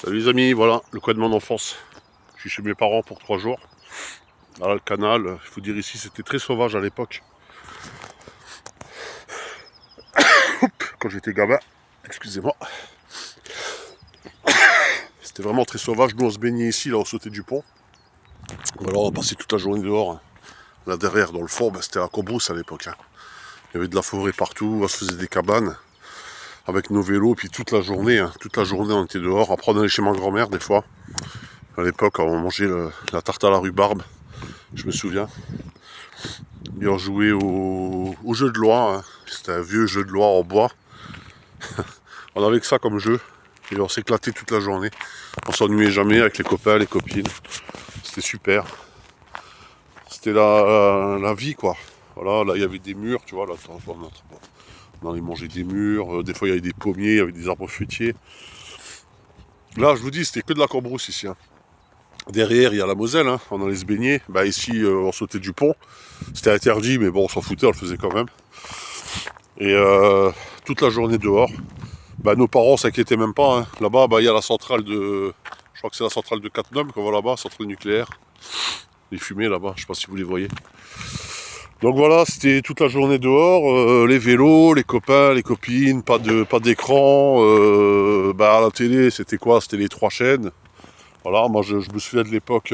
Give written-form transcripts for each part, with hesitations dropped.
Salut les amis, voilà le coin de mon enfance. Je suis chez mes parents pour 3 jours. Voilà le canal, il faut dire ici c'était très sauvage à l'époque. Quand j'étais gamin, excusez-moi. C'était vraiment très sauvage, nous on se baignait ici, là on sautait du pont. Alors on passait toute la journée dehors. Hein. Là derrière dans le fond, c'était la Cambrousse à l'époque. Hein. Il y avait de la forêt partout, on se faisait des cabanes avec nos vélos, puis toute la journée on était dehors. Après on allait chez ma grand-mère des fois. À l'époque on mangeait la tarte à la rhubarbe, je me souviens. Et on jouait au jeu de loi, hein. C'était un vieux jeu de loi en bois. On avait que ça comme jeu, et on s'éclatait toute la journée. On s'ennuyait jamais avec les copains, les copines. C'était super. C'était la vie, quoi. Voilà, là il y avait des murs, tu vois, là on allait manger des murs, des fois il y avait des pommiers, il y avait des arbres fruitiers. Là je vous dis, c'était que de la Cambrousse ici. Hein. Derrière, il y a la Moselle, hein. On allait se baigner. Bah, ici, on sautait du pont. C'était interdit, mais bon, on s'en foutait, on le faisait quand même. Et toute la journée dehors. Bah, nos parents s'inquiétaient même pas. Hein. Là-bas, bah, il y a la centrale de... Je crois que c'est la centrale de Cattenom qu'on voit là-bas, centrale nucléaire. Les fumées là-bas, je sais pas si vous les voyez. Donc voilà, c'était toute la journée dehors. Les vélos, les copains, les copines, pas d'écran. Bah, à la télé, c'était quoi? C'était les 3 chaînes. Voilà, moi je me souviens de l'époque,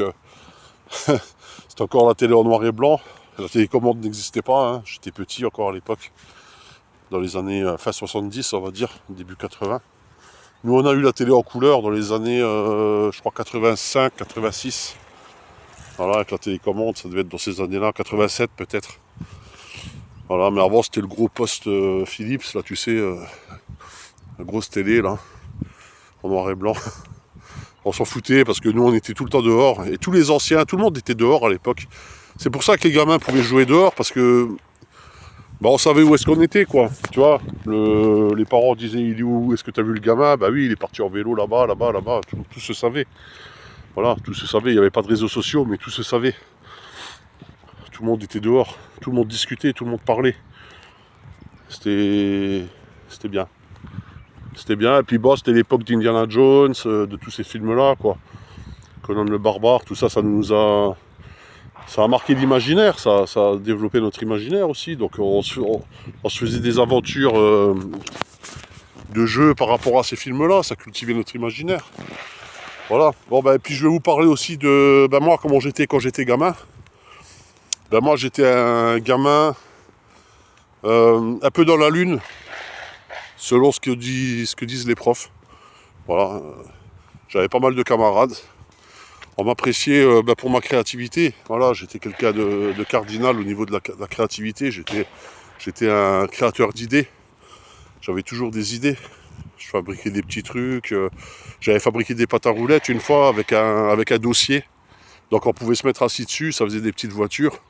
c'était encore la télé en noir et blanc, la télécommande n'existait pas, hein. J'étais petit encore à l'époque, dans les années fin 70 on va dire, début 80. Nous on a eu la télé en couleur dans les années, je crois 85, 86, voilà, avec la télécommande, ça devait être dans ces années-là, 87 peut-être. Voilà, mais avant c'était le gros poste Philips, là tu sais, la grosse télé là, en noir et blanc. On s'en foutait parce que nous on était tout le temps dehors et tous les anciens, tout le monde était dehors à l'époque. C'est pour ça que les gamins pouvaient jouer dehors parce que bah, on savait où est-ce qu'on était quoi. Tu vois, les parents disaient il est où, est-ce que tu as vu le gamin? Bah oui, il est parti en vélo là-bas, tout se savait. Voilà, tout se savait, il n'y avait pas de réseaux sociaux mais tout se savait. Tout le monde était dehors, tout le monde discutait, tout le monde parlait. C'était bien. C'était bien, et puis bon, c'était l'époque d'Indiana Jones, de tous ces films-là, quoi. Conan le Barbare, tout ça, ça a marqué l'imaginaire, ça a développé notre imaginaire aussi. Donc on se faisait des aventures de jeux par rapport à ces films-là, ça cultivait notre imaginaire. Voilà. Bon ben puis je vais vous parler aussi de moi comment j'étais quand j'étais gamin. Ben moi j'étais un gamin un peu dans la lune, selon ce que disent les profs. Voilà. J'avais pas mal de camarades. On m'appréciait pour ma créativité. Voilà, j'étais quelqu'un de cardinal au niveau de la créativité. J'étais un créateur d'idées. J'avais toujours des idées. Je fabriquais des petits trucs. J'avais fabriqué des pâtes à roulettes une fois avec un dossier. Donc on pouvait se mettre assis dessus, ça faisait des petites voitures.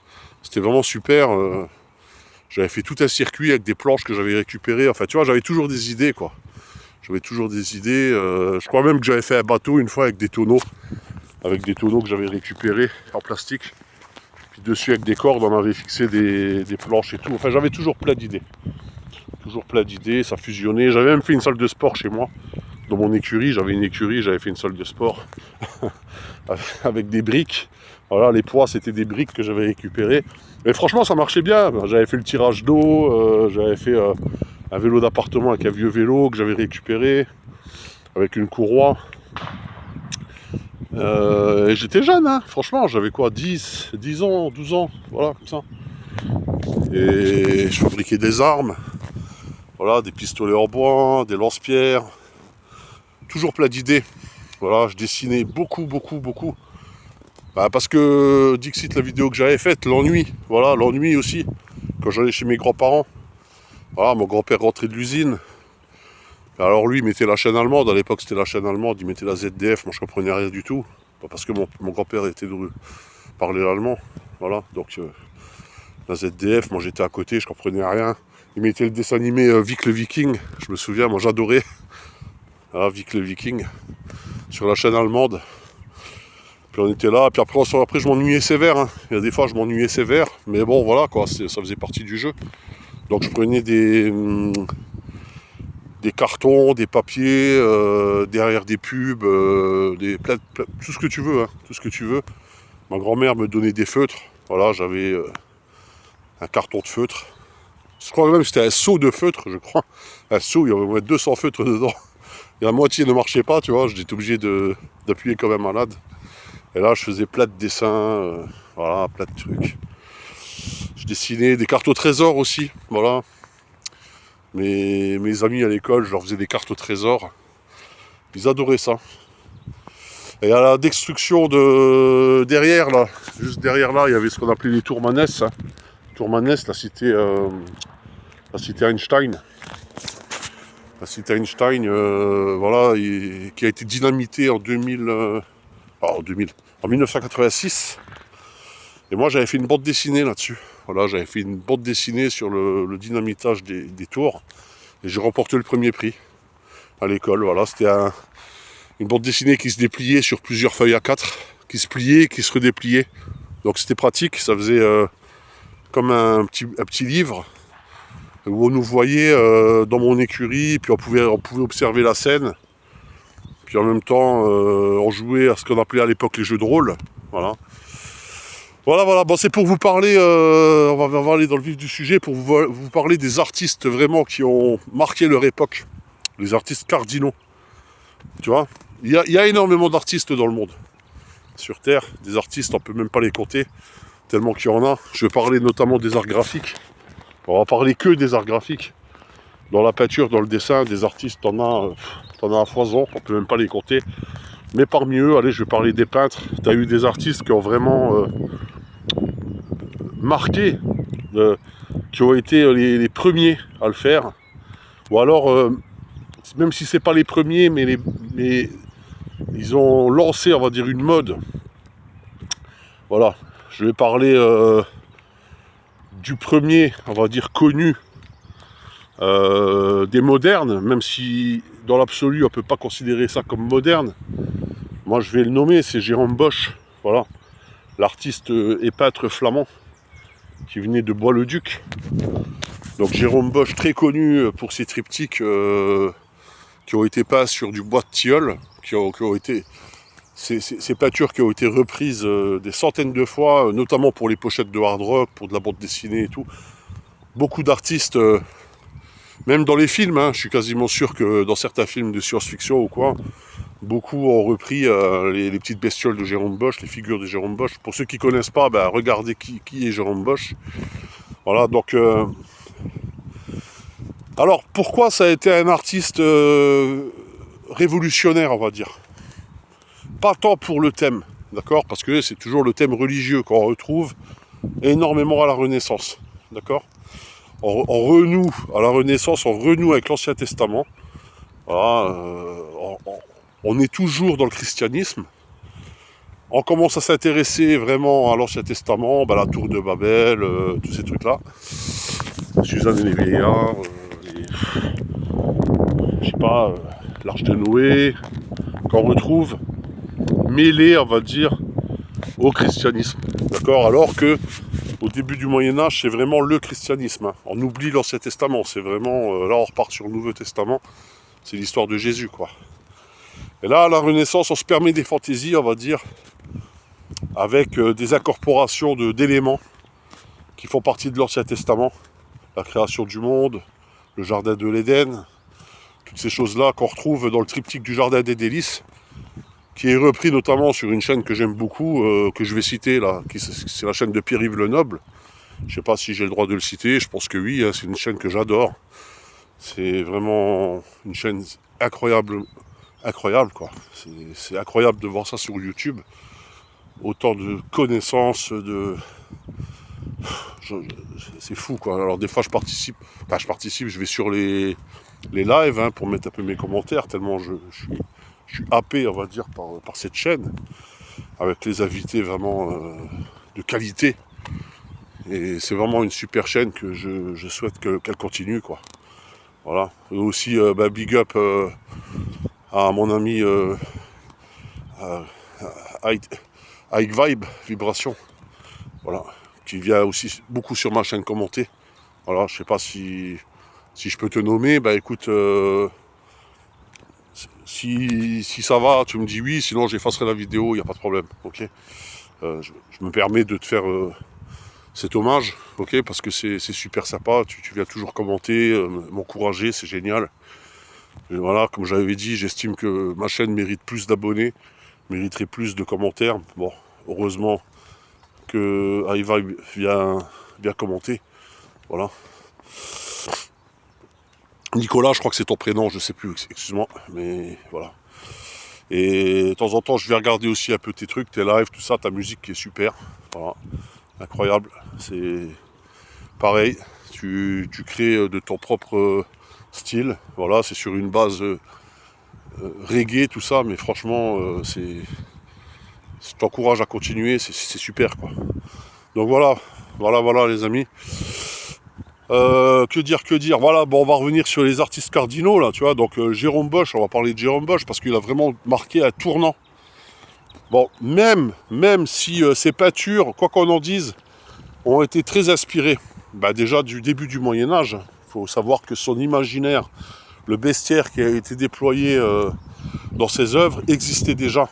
C'était vraiment super. J'avais fait tout un circuit avec des planches que j'avais récupérées. Enfin, tu vois, j'avais toujours des idées, quoi. J'avais toujours des idées. Je crois même que j'avais fait un bateau une fois avec des tonneaux. Avec des tonneaux que j'avais récupérés en plastique. Puis dessus avec des cordes on avait fixé des planches et tout. Enfin j'avais toujours plein d'idées. Toujours plein d'idées, ça fusionnait. J'avais même fait une salle de sport chez moi. Dans mon écurie, j'avais une écurie, j'avais fait une salle de sport. Avec des briques. Voilà, les poids c'était des briques que j'avais récupérées. Mais franchement ça marchait bien. J'avais fait le tirage d'eau, j'avais fait un vélo d'appartement avec un vieux vélo que j'avais récupéré. Avec une courroie. Et j'étais jeune, hein, franchement, j'avais quoi, 10 ans, 12 ans, voilà, comme ça. Et je fabriquais des armes, voilà, des pistolets en bois, des lance-pierres, toujours plein d'idées. Voilà, je dessinais beaucoup. Bah, parce que Dixit, la vidéo que j'avais faite, l'ennui, voilà, l'ennui aussi, quand j'allais chez mes grands-parents. Voilà, mon grand-père rentrait de l'usine. Alors lui, il mettait la chaîne allemande, à l'époque c'était la chaîne allemande, il mettait la ZDF, moi je comprenais rien du tout. Pas parce que mon grand-père parlait l'allemand, voilà, donc la ZDF, moi j'étais à côté, je comprenais rien. Il mettait le dessin animé Vic le Viking, je me souviens, moi j'adorais. Voilà, Vic le Viking, sur la chaîne allemande. Puis on était là, puis après je m'ennuyais sévère, hein. Il y a des fois je m'ennuyais sévère, mais bon voilà quoi, ça faisait partie du jeu. Donc je prenais des des cartons, des papiers, derrière des pubs, tout ce que tu veux, hein, tout ce que tu veux. Ma grand-mère me donnait des feutres. Voilà, j'avais un carton de feutre. Je crois même que c'était un seau de feutre, je crois. Un seau, il y avait au moins 200 feutres dedans. Et la moitié ne marchait pas, tu vois. J'étais obligé d'appuyer comme un malade. Et là, je faisais plein de dessins, voilà, plein de trucs. Je dessinais des cartes au trésor aussi, voilà. Mes amis à l'école, je leur faisais des cartes au trésor. Ils adoraient ça. Et à la destruction de derrière là, juste derrière là, il y avait ce qu'on appelait les tours Manès. Hein. Tour Manès, la cité Einstein. La cité Einstein, voilà, qui a été dynamitée en 1986. Et moi, j'avais fait une bande dessinée là-dessus. Voilà, j'avais fait une bande dessinée sur le dynamitage des tours. Et j'ai remporté le premier prix à l'école. Voilà, c'était une bande dessinée qui se dépliait sur plusieurs feuilles A4, qui se pliait, qui se redépliait. Donc c'était pratique, ça faisait comme un petit livre où on nous voyait dans mon écurie, puis on pouvait observer la scène. Puis en même temps, on jouait à ce qu'on appelait à l'époque les jeux de rôle. Voilà. Voilà, bon, c'est pour vous parler, on va aller dans le vif du sujet, pour vous parler des artistes vraiment qui ont marqué leur époque. Les artistes cardinaux. Tu vois, il y a énormément d'artistes dans le monde. Sur Terre, des artistes, on ne peut même pas les compter, tellement qu'il y en a. Je vais parler notamment des arts graphiques. On va parler que des arts graphiques. Dans la peinture, dans le dessin, des artistes, t'en as à foison, on ne peut même pas les compter. Mais parmi eux, allez, je vais parler des peintres. Tu as eu des artistes qui ont vraiment marqué, qui ont été les premiers à le faire. Ou alors, même si c'est pas les premiers, mais ils ont lancé, on va dire, une mode. Voilà, je vais parler du premier, on va dire, connu des modernes, même si dans l'absolu on ne peut pas considérer ça comme moderne. Moi je vais le nommer, c'est Jérôme Bosch, voilà, l'artiste et peintre flamand qui venait de Bois-le-Duc. Donc Jérôme Bosch, très connu pour ses triptyques qui ont été peints sur du bois de tilleul, qui ont été ces peintures qui ont été reprises des centaines de fois, notamment pour les pochettes de hard rock, pour de la bande dessinée et tout. Beaucoup d'artistes, même dans les films, hein, je suis quasiment sûr que dans certains films de science-fiction ou quoi, beaucoup ont repris les petites bestioles de Jérôme Bosch, les figures de Jérôme Bosch. Pour ceux qui ne connaissent pas, ben, regardez qui est Jérôme Bosch. Voilà, donc... Alors, pourquoi ça a été un artiste révolutionnaire, on va dire? Pas tant pour le thème, d'accord? Parce que c'est toujours le thème religieux qu'on retrouve énormément à la Renaissance, d'accord? On renoue, à la Renaissance, on renoue avec l'Ancien Testament. Voilà, on est toujours dans le christianisme. On commence à s'intéresser vraiment à l'Ancien Testament, la tour de Babel, tous ces trucs-là. Suzanne et les vieillards, je sais pas, l'Arche de Noé, qu'on retrouve mêlé, on va dire, au christianisme. D'accord? Alors que au début du Moyen-Âge, c'est vraiment le christianisme. Hein. On oublie l'Ancien Testament, c'est vraiment... là, on repart sur le Nouveau Testament. C'est l'histoire de Jésus, quoi. Et là, à la Renaissance, on se permet des fantaisies, on va dire, avec des incorporations d'éléments qui font partie de l'Ancien Testament. La création du monde, le jardin de l'Éden, toutes ces choses-là qu'on retrouve dans le triptyque du jardin des délices, qui est repris notamment sur une chaîne que j'aime beaucoup, que je vais citer là, c'est la chaîne de Pierre-Yves Lenoble. Je ne sais pas si j'ai le droit de le citer, je pense que oui, hein, c'est une chaîne que j'adore. C'est vraiment une chaîne incroyable quoi. C'est incroyable de voir ça sur YouTube. Autant de connaissances, c'est fou quoi. Alors des fois je participe, je vais sur les lives hein, pour mettre un peu mes commentaires, tellement je suis happé, on va dire, par cette chaîne, avec les invités vraiment de qualité. Et c'est vraiment une super chaîne que je souhaite qu'elle continue, quoi. Voilà. Et aussi, big up à mon ami Ike Vibe, Vibration. Voilà. Qui vient aussi beaucoup sur ma chaîne commenter. Voilà, je sais pas si je peux te nommer. Écoute... Si ça va, tu me dis oui, sinon j'effacerai la vidéo, il n'y a pas de problème, ok. Je me permets de te faire cet hommage, ok, parce que c'est super sympa, tu viens toujours commenter, m'encourager, c'est génial. Et voilà, comme j'avais dit, j'estime que ma chaîne mérite plus d'abonnés, mériterait plus de commentaires. Bon, heureusement que Aïva vient commenter, voilà. Nicolas, je crois que c'est ton prénom, je sais plus, excuse-moi, mais voilà. Et de temps en temps, je vais regarder aussi un peu tes trucs, tes lives, tout ça, ta musique qui est super, voilà, incroyable. C'est pareil, tu crées de ton propre style, voilà, c'est sur une base reggae, tout ça, mais franchement, je t'encourage à continuer, c'est super, quoi. Donc voilà les amis. Que dire, voilà, bon, on va revenir sur les artistes cardinaux, là, tu vois, donc Jérôme Bosch, on va parler de Jérôme Bosch, parce qu'il a vraiment marqué un tournant. Bon, même si ces peintures, quoi qu'on en dise, ont été très inspirées, bah, déjà du début du Moyen-Âge, il faut savoir que son imaginaire, le bestiaire qui a été déployé dans ses œuvres, existait déjà,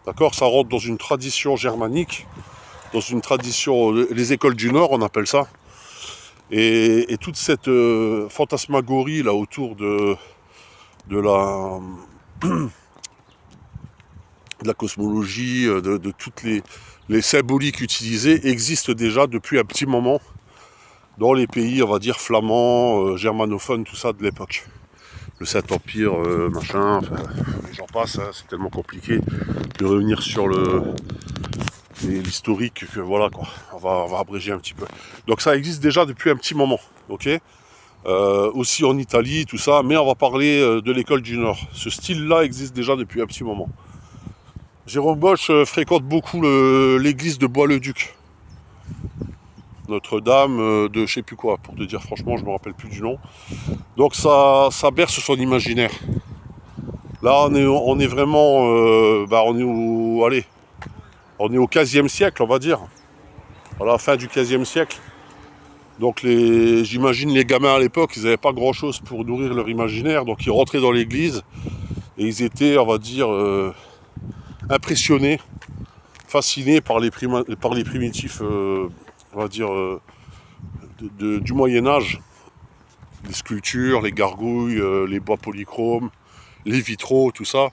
d'accord. Ça rentre dans une tradition germanique, dans une tradition, les écoles du Nord, on appelle ça. Et toute cette fantasmagorie là autour de la cosmologie, de toutes les symboliques utilisées existent déjà depuis un petit moment dans les pays, on va dire, flamands, germanophones, tout ça de l'époque. Le Saint-Empire, machin, enfin, j'en passe, hein, c'est tellement compliqué de revenir sur l'historique que voilà quoi, on va abréger un petit peu. Donc ça existe déjà depuis un petit moment, ok. Aussi en Italie, tout ça, mais on va parler de l'école du Nord. Ce style-là existe déjà depuis un petit moment. Jérôme Bosch fréquente beaucoup l'église de Bois-le-Duc. Notre-Dame de je sais plus quoi, pour te dire franchement, je me rappelle plus du nom. Donc ça berce son imaginaire. Là, on est vraiment, on est au 15e siècle, on va dire. À la fin du 15e siècle. Donc j'imagine les gamins à l'époque, ils n'avaient pas grand-chose pour nourrir leur imaginaire, donc ils rentraient dans l'église et ils étaient, on va dire, impressionnés, fascinés par les primitifs, on va dire, du Moyen-Âge. Les sculptures, les gargouilles, les bois polychromes, les vitraux, tout ça.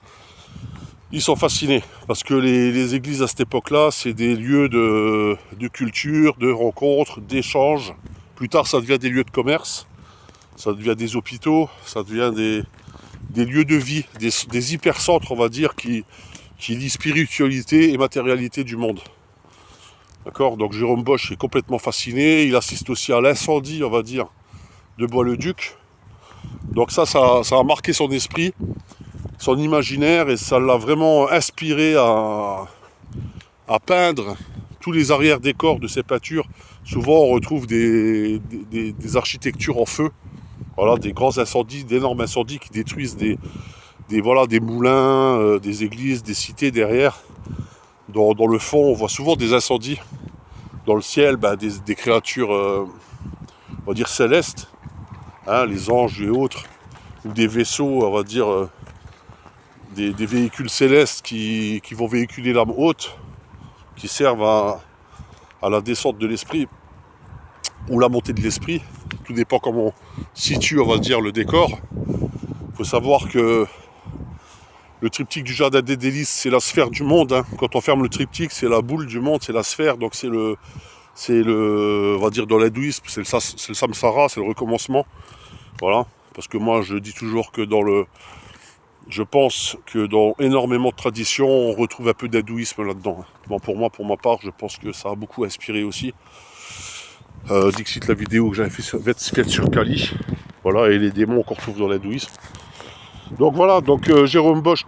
Ils sont fascinés parce que les églises à cette époque-là, c'est des lieux de culture, de rencontres, d'échanges. Plus tard, ça devient des lieux de commerce, ça devient des hôpitaux, ça devient des lieux de vie, des hypercentres, on va dire, qui lient spiritualité et matérialité du monde. D'accord. Donc Jérôme Bosch est complètement fasciné. Il assiste aussi à l'incendie, on va dire, de Bois-le-Duc. Donc ça a marqué son esprit, son imaginaire, et ça l'a vraiment inspiré à peindre tous les arrière-décors de ces peintures. Souvent on retrouve des architectures en feu, voilà, des grands incendies, d'énormes incendies qui détruisent des moulins, des églises, des cités derrière. Dans le fond, on voit souvent des incendies. Dans le ciel, des créatures, on va dire, célestes, hein, les anges et autres, ou des vaisseaux, on va dire, des véhicules célestes qui vont véhiculer l'âme haute, qui servent à la descente de l'esprit ou la montée de l'esprit. Tout dépend comment on situe, on va dire, le décor. Il faut savoir que le triptyque du jardin des délices, c'est la sphère du monde, hein. Quand on ferme le triptyque, c'est la boule du monde, c'est la sphère. Donc c'est le, on va dire, dans l'hindouisme, c'est le samsara, c'est le recommencement. Voilà. Parce que moi, je dis toujours que je pense que dans énormément de traditions, on retrouve un peu d'hindouisme là-dedans. Bon, pour ma part, je pense que ça a beaucoup inspiré aussi. Dixit, la vidéo que j'avais faite sur Kali. Voilà, et les démons qu'on retrouve dans l'hindouisme. Donc voilà, Jérôme Bosch,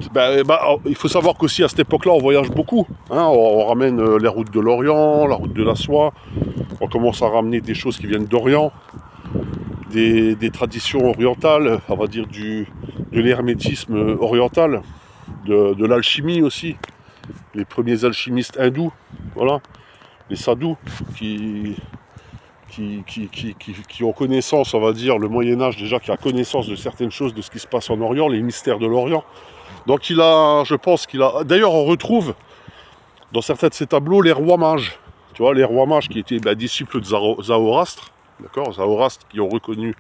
il faut savoir qu'aussi à cette époque-là, on voyage beaucoup. Hein, on ramène les routes de l'Orient, la route de la soie. On commence à ramener des choses qui viennent d'Orient, des traditions orientales, on va dire de l'hermétisme oriental, de l'alchimie aussi. Les premiers alchimistes hindous, voilà, les sadhus, qui ont connaissance, on va dire, le Moyen-Âge déjà, qui a connaissance de certaines choses, de ce qui se passe en Orient, les mystères de l'Orient. Donc je pense qu'il a... D'ailleurs, on retrouve dans certains de ses tableaux les rois mages. Tu vois, les rois mages qui étaient disciples de Zoroastre, d'accord, Zoroastre, qui ont reconnu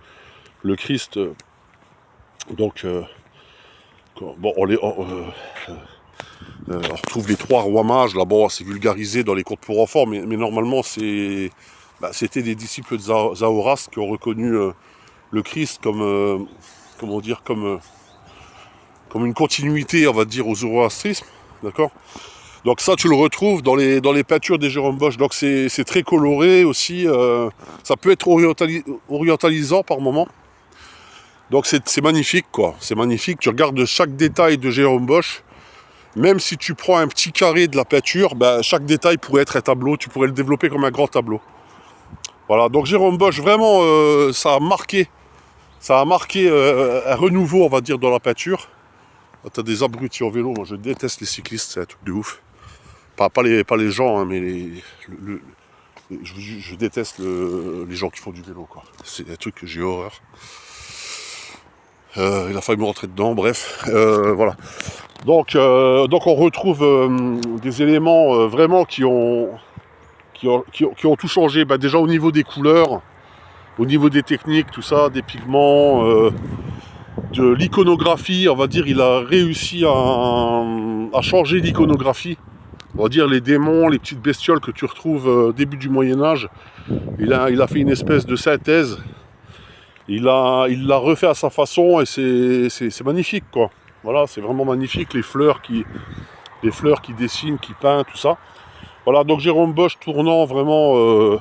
le Christ. Donc, bon, on retrouve les 3 rois mages, là, bon, c'est vulgarisé dans les contes pour enfants, mais normalement, c'était des disciples de Zoroastre qui ont reconnu le Christ comme, comment dire, comme une continuité, on va dire, au zoroastrisme, d'accord. Donc ça, tu le retrouves dans les peintures des Jérôme Bosch. Donc c'est très coloré aussi. Ça peut être orientalisant par moment. Donc c'est magnifique, quoi. C'est magnifique. Tu regardes chaque détail de Jérôme Bosch. Même si tu prends un petit carré de la peinture, chaque détail pourrait être un tableau. Tu pourrais le développer comme un grand tableau. Voilà. Donc Jérôme Bosch, vraiment, ça a marqué un renouveau, on va dire, dans la peinture. T'as des abrutis en vélo. Moi, je déteste les cyclistes. C'est un truc de ouf. Pas les gens, hein, mais je déteste les gens qui font du vélo, quoi. C'est un truc que j'ai horreur. Il a fallu me rentrer dedans, bref. Voilà. Donc on retrouve des éléments vraiment qui ont tout changé. Déjà au niveau des couleurs, au niveau des techniques, tout ça, des pigments, de l'iconographie, on va dire, il a réussi à changer l'iconographie. On va dire les démons, les petites bestioles que tu retrouves début du Moyen-Âge. Il a fait une espèce de synthèse. Il l'a refait à sa façon et c'est magnifique, quoi. Voilà, c'est vraiment magnifique, les fleurs qui dessinent, qui peignent, tout ça. Voilà, donc Jérôme Bosch tournant vraiment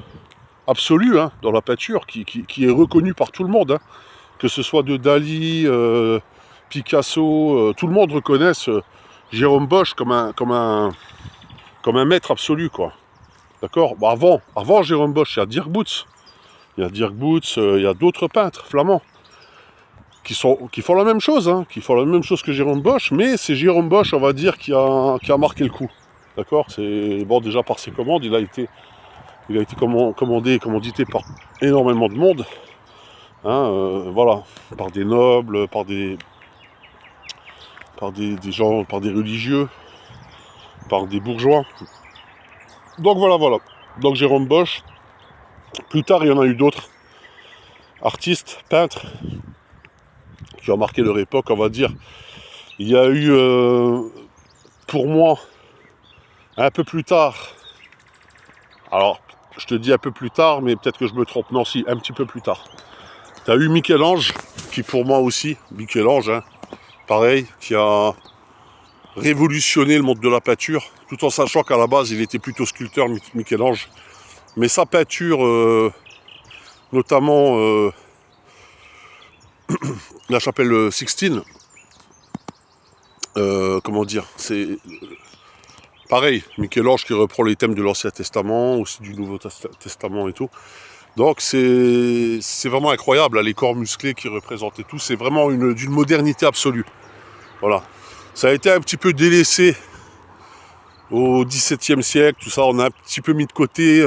absolu, hein, dans la peinture, qui est reconnu par tout le monde, hein. Que ce soit de Dali, Picasso, tout le monde reconnaît Jérôme Bosch comme un maître absolu, quoi. D'accord. Avant Jérôme Bosch, il y a Dirk Boots. Il y a d'autres peintres flamands qui font la même chose, hein, qui font la même chose que Jérôme Bosch, mais c'est Jérôme Bosch, on va dire, qui a marqué le coup. D'accord. C'est bon, déjà par ses commandes, il a été commandité par énormément de monde. Hein, voilà, par des nobles, par des gens, par des religieux, par des bourgeois. Donc voilà. Donc Jérôme Bosch. Plus tard, il y en a eu d'autres artistes, peintres, qui ont marqué leur époque, on va dire. Il y a eu, pour moi, un peu plus tard, alors, je te dis un peu plus tard, mais peut-être que je me trompe, non, si, un petit peu plus tard. Tu as eu Michel-Ange, qui pour moi aussi, Michel-Ange, hein, pareil, qui a révolutionné le monde de la peinture, tout en sachant qu'à la base, il était plutôt sculpteur, Michel-Ange. Mais sa peinture, notamment la chapelle Sixtine, comment dire, c'est pareil, Michel-Ange qui reprend les thèmes de l'Ancien Testament, aussi du Nouveau Testament et tout. Donc c'est vraiment incroyable, là, les corps musclés qui représentent et tout, c'est vraiment d'une modernité absolue. Voilà. Ça a été un petit peu délaissé au XVIIe siècle, tout ça, on a un petit peu mis de côté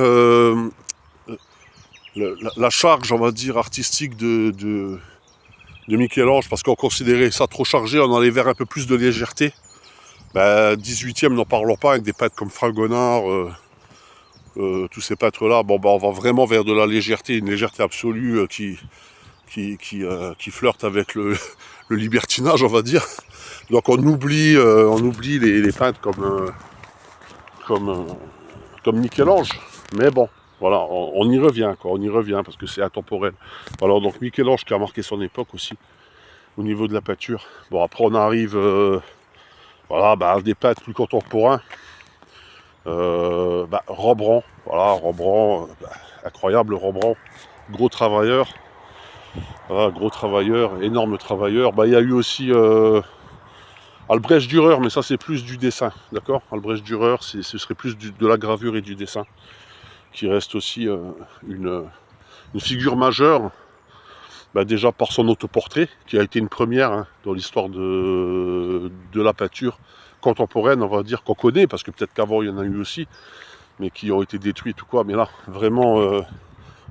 la charge, on va dire, artistique de Michel-Ange, parce qu'on considérait ça trop chargé, on allait vers un peu plus de légèreté. 18e, n'en parlons pas, avec des peintres comme Fragonard, tous ces peintres-là, on va vraiment vers de la légèreté, une légèreté absolue qui flirte avec le libertinage, on va dire. Donc on oublie les peintres comme Michel-Ange. Mais bon, voilà, on y revient, quoi, on y revient parce que c'est intemporel. Alors donc Michel-Ange qui a marqué son époque aussi, au niveau de la peinture. Bon, après on arrive à des peintres plus contemporains. Rembrandt, voilà, Rembrandt, incroyable Rembrandt, gros travailleur, énorme travailleur. Il y a eu aussi Albrecht Dürer, mais ça c'est plus du dessin, d'accord. Albrecht Dürer, ce serait plus de la gravure et du dessin, qui reste aussi une figure majeure, déjà par son autoportrait, qui a été une première, hein, dans l'histoire de la peinture contemporaine, on va dire, qu'on connaît, parce que peut-être qu'avant il y en a eu aussi, mais qui ont été détruites ou quoi, mais là, vraiment,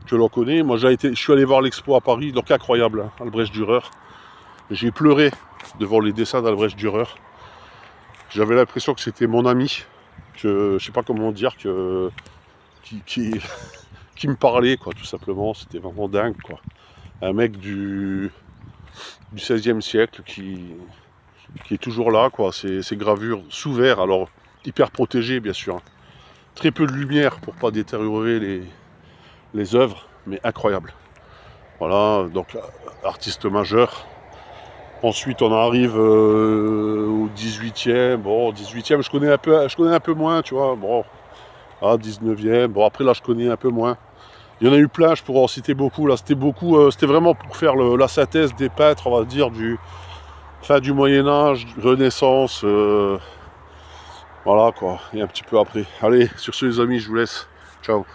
que l'on connaît. Moi je suis allé voir l'expo à Paris, donc incroyable, hein, Albrecht Dürer. J'ai pleuré devant les dessins d'Albrecht Dürer. J'avais l'impression que c'était mon ami, que je sais pas comment dire, qui qui me parlait, quoi, tout simplement. C'était vraiment dingue, quoi. Un mec du XVIe siècle qui est toujours là, quoi. Ces gravures sous verre, alors hyper protégées, bien sûr. Très peu de lumière pour pas détériorer les œuvres, mais incroyable. Voilà, donc artiste majeur. Ensuite, on arrive au 18e. Bon, 18e, je connais un peu moins, tu vois. Bon, 19e. Bon, après, là, je connais un peu moins. Il y en a eu plein, je pourrais en citer beaucoup. Là, c'était vraiment pour faire la synthèse des peintres, on va dire, du fin du Moyen-Âge, Renaissance. Voilà, quoi. Et un petit peu après. Allez, sur ce, les amis, je vous laisse. Ciao.